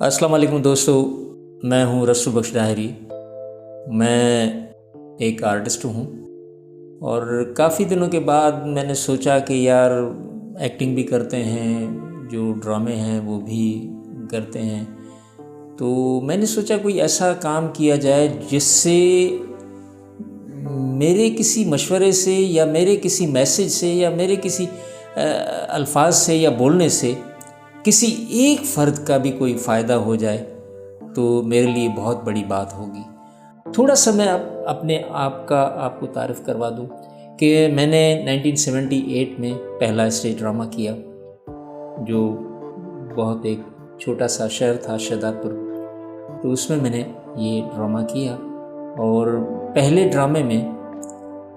अस्सलाम वालेकुम दोस्तों, मैं हूँ रसूल बख्श डायरी। मैं एक आर्टिस्ट हूँ और काफ़ी दिनों के बाद मैंने सोचा कि यार एक्टिंग भी करते हैं, जो ड्रामे हैं वो भी करते हैं, तो मैंने सोचा कोई ऐसा काम किया जाए जिससे मेरे किसी मशवरे से या मेरे किसी मैसेज से या मेरे किसी अल्फाज से या बोलने से किसी एक फ़र्द का भी कोई फ़ायदा हो जाए तो मेरे लिए बहुत बड़ी बात होगी। थोड़ा सा मैं अपने आप का आपको तारीफ़ करवा दूं कि मैंने 1978 में पहला स्टेज ड्रामा किया, जो बहुत एक छोटा सा शहर था शाहदादपुर, तो उसमें मैंने ये ड्रामा किया। और पहले ड्रामे में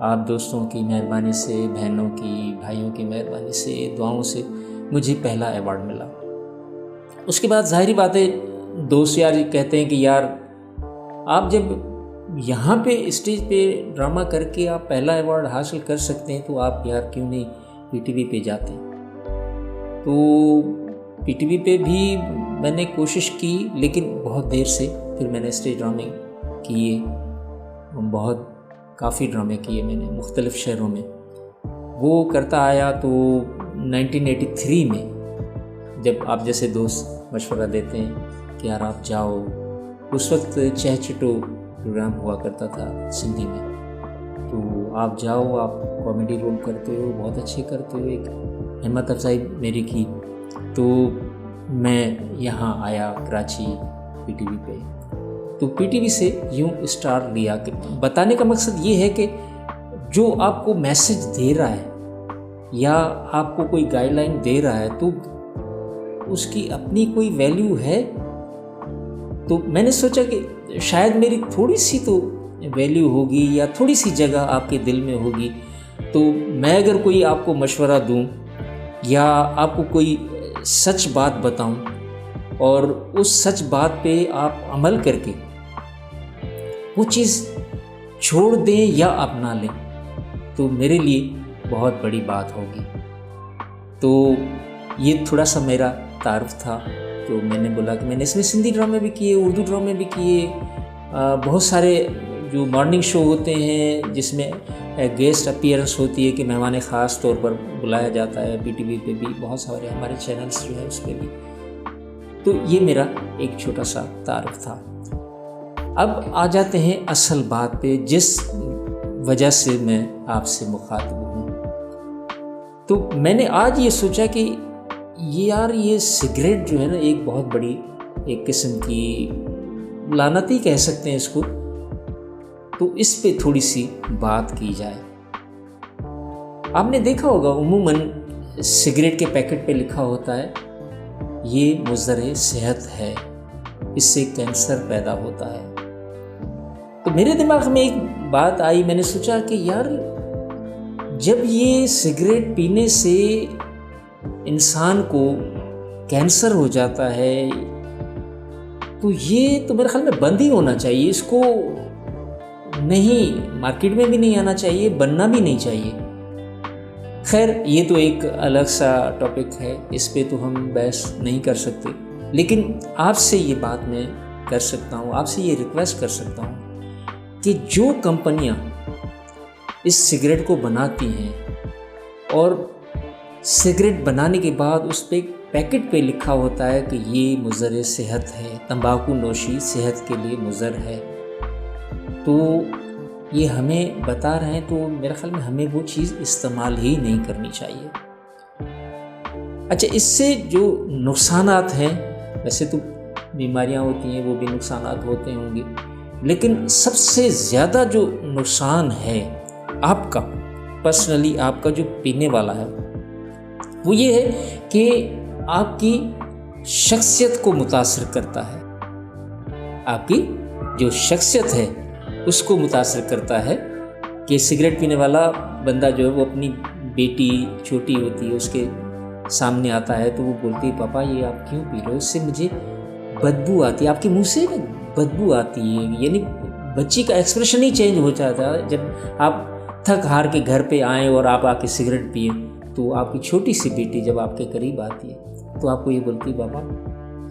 आप दोस्तों की मेहरबानी से, बहनों की, भाइयों की मेहरबानी से, दुआओं से मुझे पहला अवार्ड मिला। उसके बाद ज़ाहिरी बात है, दोस्त यार कहते हैं कि यार आप जब यहाँ पे स्टेज पे ड्रामा करके आप पहला अवार्ड हासिल कर सकते हैं तो आप यार क्यों नहीं पीटीवी पे जाते हैं। तो पीटीवी पे भी मैंने कोशिश की, लेकिन बहुत देर से फिर मैंने स्टेज ड्रामे किए, काफ़ी ड्रामे किए मैंने मुख्तलिफ़ शहरों में। वो करता आया तो 1983 में जब आप जैसे दोस्त मशवरा देते हैं कि यार आप जाओ, उस वक्त चह चिटो प्रोग्राम हुआ करता था सिंधी में, तो आप जाओ, आप कॉमेडी रोल करते हो, बहुत अच्छे करते हो, एक हिम्मत अफजाई मेरी की। तो मैं यहाँ आया कराची पीटीवी पे, तो पीटीवी से यूँ स्टार लिया कि बताने का मकसद ये है कि जो आपको मैसेज दे रहा है या आपको कोई गाइडलाइन दे रहा है तो उसकी अपनी कोई वैल्यू है। तो मैंने सोचा कि शायद मेरी थोड़ी सी तो वैल्यू होगी या थोड़ी सी जगह आपके दिल में होगी, तो मैं अगर कोई आपको मशवरा दूं या आपको कोई सच बात बताऊं और उस सच बात पे आप अमल करके वो चीज़ छोड़ दें या अपना लें तो मेरे लिए बहुत बड़ी बात होगी। तो ये थोड़ा सा मेरा तारुफ था। तो मैंने बोला कि मैंने इसमें सिंधी ड्रामे भी किए, उर्दू ड्रामे भी किए, बहुत सारे जो मॉर्निंग शो होते हैं जिसमें गेस्ट अपीयरेंस होती है कि मेहमान ख़ास तौर पर बुलाया जाता है, पीटीवी पे भी बहुत सारे हमारे चैनल्स जो है उस पर भी। तो ये मेरा एक छोटा सा तारुफ था। अब आ जाते हैं असल बात पे, जिस वजह से मैं आपसे मुखातिब हूँ। तो मैंने आज ये सोचा कि ये सिगरेट जो है ना, एक बहुत बड़ी एक किस्म की लानती कह सकते हैं इसको, तो इस पे थोड़ी सी बात की जाए। आपने देखा होगा उम्मूमन सिगरेट के पैकेट पे लिखा होता है ये मुज़र सेहत है, इससे कैंसर पैदा होता है। तो मेरे दिमाग में एक बात आई, मैंने सोचा कि यार जब ये सिगरेट पीने से इंसान को कैंसर हो जाता है तो ये तो मेरे ख्याल में बंद ही होना चाहिए, इसको नहीं, मार्केट में भी नहीं आना चाहिए, बनना भी नहीं चाहिए। खैर ये तो एक अलग सा टॉपिक है, इस पे तो हम बहस नहीं कर सकते, लेकिन आपसे ये बात मैं कर सकता हूँ, आपसे ये रिक्वेस्ट कर सकता हूँ कि जो कंपनियाँ इस सिगरेट को बनाती हैं और सिगरेट बनाने के बाद उस पे पैकेट पे लिखा होता है कि ये मुज़र सेहत है, तंबाकू नोशी सेहत के लिए मुज़र है, तो ये हमें बता रहे हैं, तो मेरे ख्याल में हमें वो चीज़ इस्तेमाल ही नहीं करनी चाहिए। अच्छा, इससे जो नुकसानात हैं, वैसे तो बीमारियां होती हैं, वो भी नुकसानात होते होंगे, लेकिन सबसे ज़्यादा जो नुकसान है आपका पर्सनली, आपका जो पीने वाला है, वो ये है कि आपकी शख्सियत को मुतासिर करता है। आपकी जो शख्सियत है उसको मुतासिर करता है कि सिगरेट पीने वाला बंदा जो है वो अपनी बेटी छोटी होती है उसके सामने आता है तो वो बोलती है पापा ये आप क्यों पी रहे हो, इससे मुझे बदबू आती है, आपके मुंह से बदबू आती है। यानी बच्ची का एक्सप्रेशन ही चेंज हो जाता है। जब आप थक हार के घर पे आएँ और आप आके सिगरेट पिए तो आपकी छोटी सी बेटी जब आपके करीब आती है तो आपको ये बोलती है पापा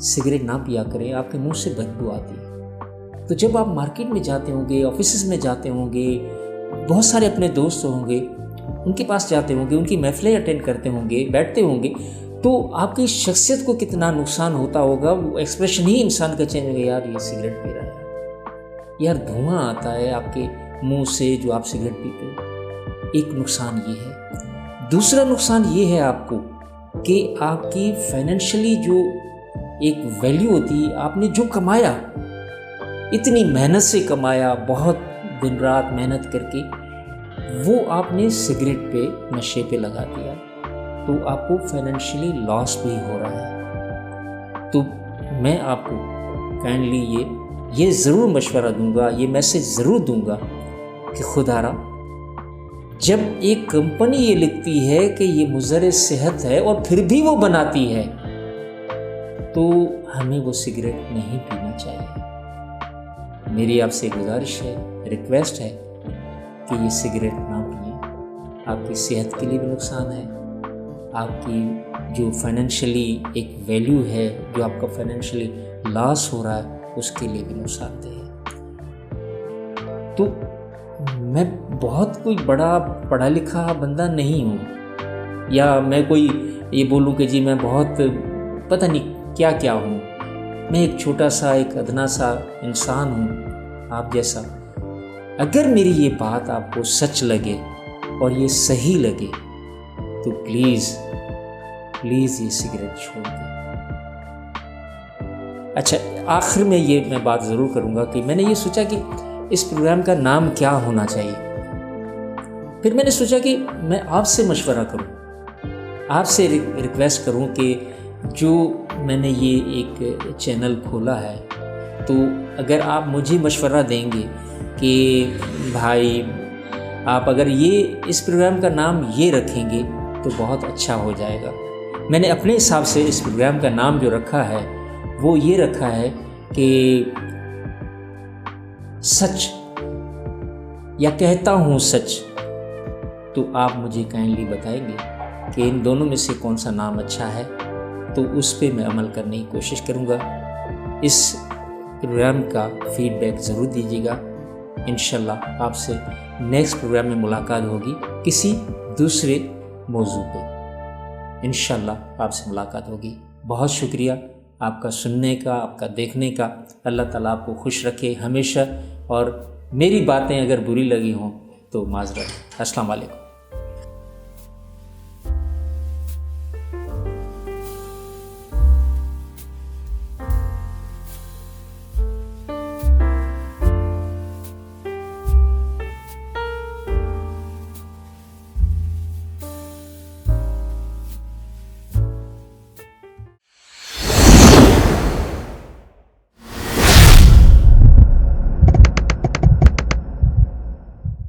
सिगरेट ना पिया करें, आपके मुंह से बदबू आती है। तो जब आप मार्केट में जाते होंगे, ऑफिस में जाते होंगे, बहुत सारे अपने दोस्त होंगे, उनके पास जाते होंगे, उनकी महफिलें अटेंड करते होंगे, बैठते होंगे, तो आपकी शख्सियत को कितना नुकसान होता होगा। वो एक्सप्रेशन ही इंसान का चेंज हो गया, यार ये सिगरेट पी रहा है, यार धुआं आता है आपके मुंह से जो आप सिगरेट पीते हो। एक नुकसान ये है। दूसरा नुकसान ये है आपको कि आपकी फाइनेंशियली जो एक वैल्यू होती है, आपने जो कमाया, इतनी मेहनत से कमाया, बहुत दिन रात मेहनत करके, वो आपने सिगरेट पे, नशे पे लगा दिया, तो आपको फाइनेंशियली लॉस भी हो रहा है। तो मैं आपको काइंडली ये ज़रूर मशवरा दूंगा, ये मैसेज ज़रूर दूंगा कि खुदारा, जब एक कंपनी ये लिखती है कि ये मुज़र सेहत है और फिर भी वो बनाती है, तो हमें वो सिगरेट नहीं पीना चाहिए। मेरी आपसे गुजारिश है, रिक्वेस्ट है कि ये सिगरेट ना पिए। आपकी सेहत के लिए भी नुकसान है, आपकी जो फाइनेंशियली एक वैल्यू है, जो आपका फाइनेंशियली लॉस हो रहा है, उसके लिए भी नुकसानदेह है। तो मैं बहुत कोई बड़ा पढ़ा लिखा बंदा नहीं हूँ, या मैं कोई ये बोलूँ कि जी मैं बहुत पता नहीं क्या क्या हूँ। मैं एक छोटा सा, एक अदना सा इंसान हूँ आप जैसा। अगर मेरी ये बात आपको सच लगे और ये सही लगे, तो प्लीज़ ये सिगरेट छोड़ दें। अच्छा, आखिर में ये मैं बात ज़रूर करूँगा कि मैंने ये सोचा कि इस प्रोग्राम का नाम क्या होना चाहिए। फिर मैंने सोचा कि मैं आपसे मशवरा करूँ, आपसे रिक्वेस्ट करूँ कि जो मैंने ये एक चैनल खोला है, तो अगर आप मुझे मशवरा देंगे कि भाई आप अगर इस प्रोग्राम का नाम ये रखेंगे तो बहुत अच्छा हो जाएगा। मैंने अपने हिसाब से इस प्रोग्राम का नाम जो रखा है वो ये रखा है कि सच, या कहता हूँ सच। तो आप मुझे काइंडली बताएंगे कि इन दोनों में से कौन सा नाम अच्छा है, तो उस पे मैं अमल करने की कोशिश करूँगा। इस प्रोग्राम का फीडबैक ज़रूर दीजिएगा। इंशाल्लाह आपसे नेक्स्ट प्रोग्राम में मुलाकात होगी किसी दूसरे मौजू पे। इंशाल्लाह आपसे मुलाकात होगी। बहुत शुक्रिया आपका सुनने का, आपका देखने का। अल्लाह ताला आपको खुश रखे हमेशा, और मेरी बातें अगर बुरी लगी हों तो माज़रत। अस्सलाम वालेकुम।